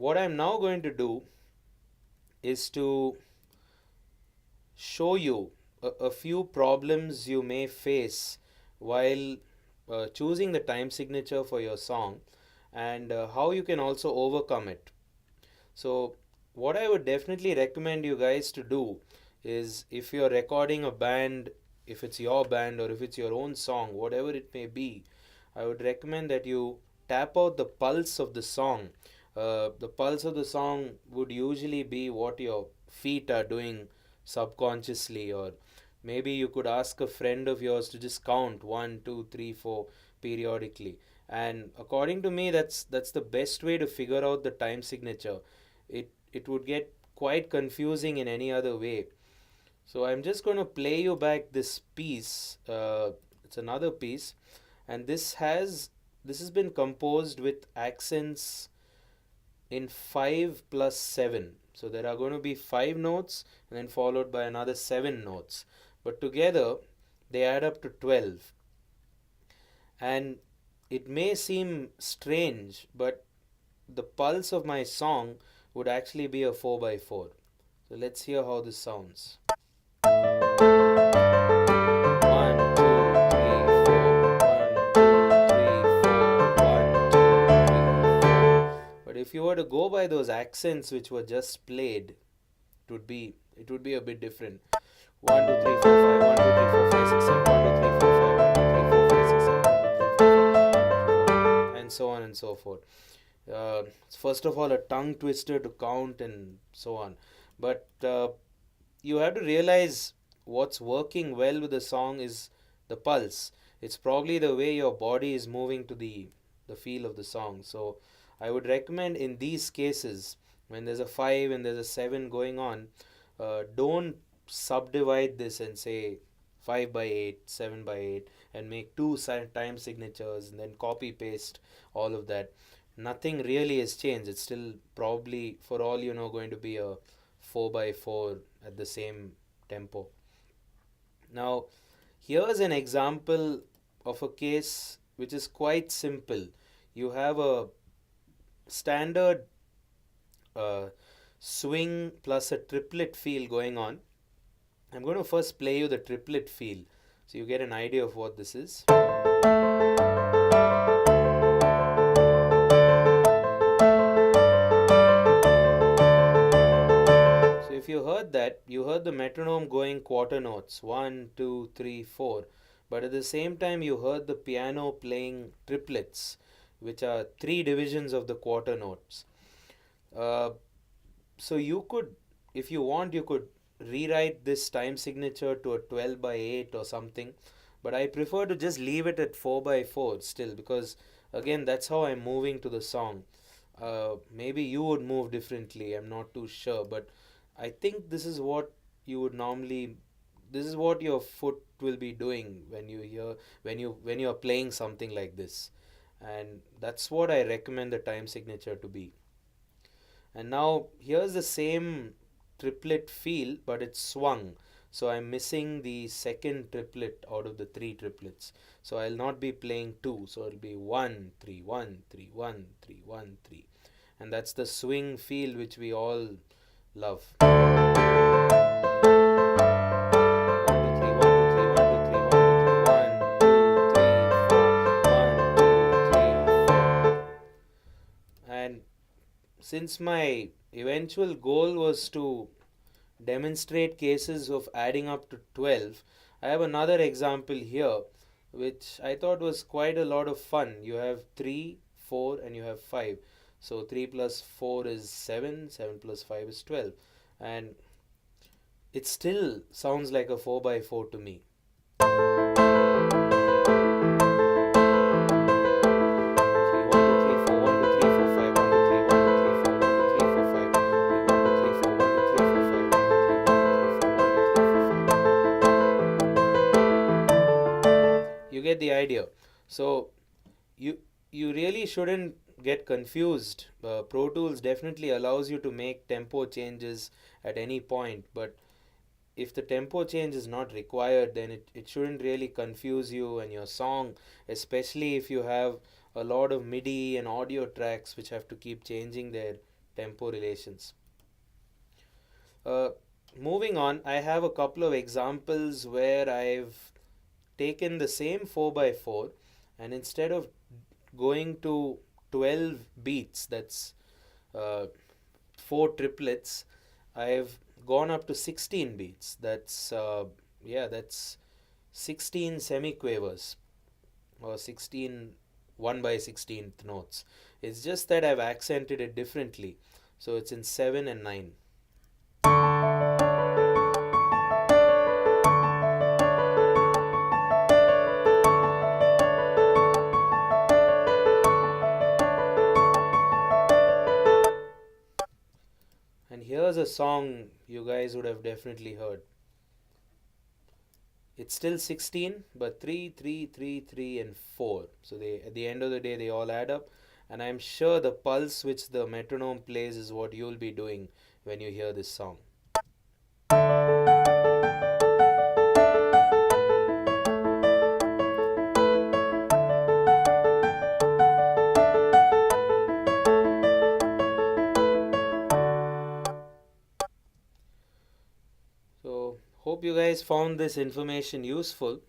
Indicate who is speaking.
Speaker 1: what I'm now going to do is to show you a few problems you may face while choosing the time signature for your song, and how you can also overcome it. So, what I would definitely recommend you guys to do is, if you're recording a band, if it's your band or if it's your own song, whatever it may be, I would recommend that you tap out the pulse of the song. The pulse of the song would usually be what your feet are doing subconsciously, or maybe you could ask a friend of yours to just count 1, 2, 3, 4 periodically. And according to me, that's the best way to figure out the time signature. It would get quite confusing in any other way. So I'm just going to play you back this piece. It's another piece, and this has been composed with accents in 5 plus 7. So there are going to be 5 notes and then followed by another 7 notes. But together they add up to 12. And it may seem strange, but the pulse of my song would actually be a 4 by 4. So let's hear how this sounds. 1, 2, 3, 4. 1, 2, 3, 4. 1, 2, 3, 4. But if you were to go by those accents which were just played, it would be a bit different. 1, 2, 3, 4, 5. 1, 2, 3, 4, 5, 6, 7. 1, 2, 3, 4, 5. 1, 2, 3, 4, 5, 6, 7. 1, 2, 3, 4, 5, 6, 7. And so on and so forth. It's first of all a tongue twister to count and so on. But you have to realize what's working well with the song is the pulse. It's probably the way your body is moving to the feel of the song. So I would recommend in these cases, when there's a 5 and there's a 7 going on, don't subdivide this and say 5 by 8, 7 by 8, and make two time signatures and then copy paste all of that. Nothing really has changed. It's still probably, for all you know, going to be a 4 by 4 at the same tempo. Now, here's an example of a case which is quite simple. You have a standard uh, swing plus a triplet feel going on. I'm going to first play you the triplet feel so you get an idea of what this is. So if you heard that, you heard the metronome going quarter notes, 1, 2, 3, 4. But at the same time, you heard the piano playing triplets, which are 3 divisions of the quarter notes. Uh, so you could, if you want, you could rewrite this time signature to a 12 by 8 or something. But I prefer to just leave it at 4 by 4 still, because again, that's how I'm moving to the song. Maybe you would move differently, I'm not too sure, but I think this is what you would normally, this is what your foot will be doing when you hear, when you're playing something like this. And that's what I recommend the time signature to be. And now here's the same triplet feel, but it's swung. So I'm missing the second triplet out of the 3 triplets. So I'll not be playing 2. So it'll be 1, 3, 1, 3, 1, 3, 1, 3. And that's the swing feel which we all love. 1, 2, 3, 1, 2, 3, 1, 2, 3, 1, 2, 3, 1, 2, 3, 4. 1, 2, 3, 4. And since my eventual goal was to demonstrate cases of adding up to 12, I have another example here which I thought was quite a lot of fun. You have 3, 4, and you have 5. So 3 plus 4 is 7, 7 plus 5 is 12. And it still sounds like a 4 by 4 to me. You get the idea. So you really shouldn't get confused. Pro Tools definitely allows you to make tempo changes at any point, but if the tempo change is not required, then it shouldn't really confuse you and your song, especially if you have a lot of MIDI and audio tracks which have to keep changing their tempo relations. Uh, Moving on, I have a couple of examples where I've taken the same 4 by 4 and instead of going to 12 beats, that's uh, 4 triplets, I've gone up to 16 beats. That's 16 semiquavers or 16 1 by 16th notes. It's just that I've accented it differently. So it's in 7 and 9. And here's a song you guys would have definitely heard. It's still 16, but 3, 3, 3, 3, and 4. So they, at the end of the day, they all add up. And I'm sure the pulse which the metronome plays is what you'll be doing when you hear this song. So, hope you guys found this information useful.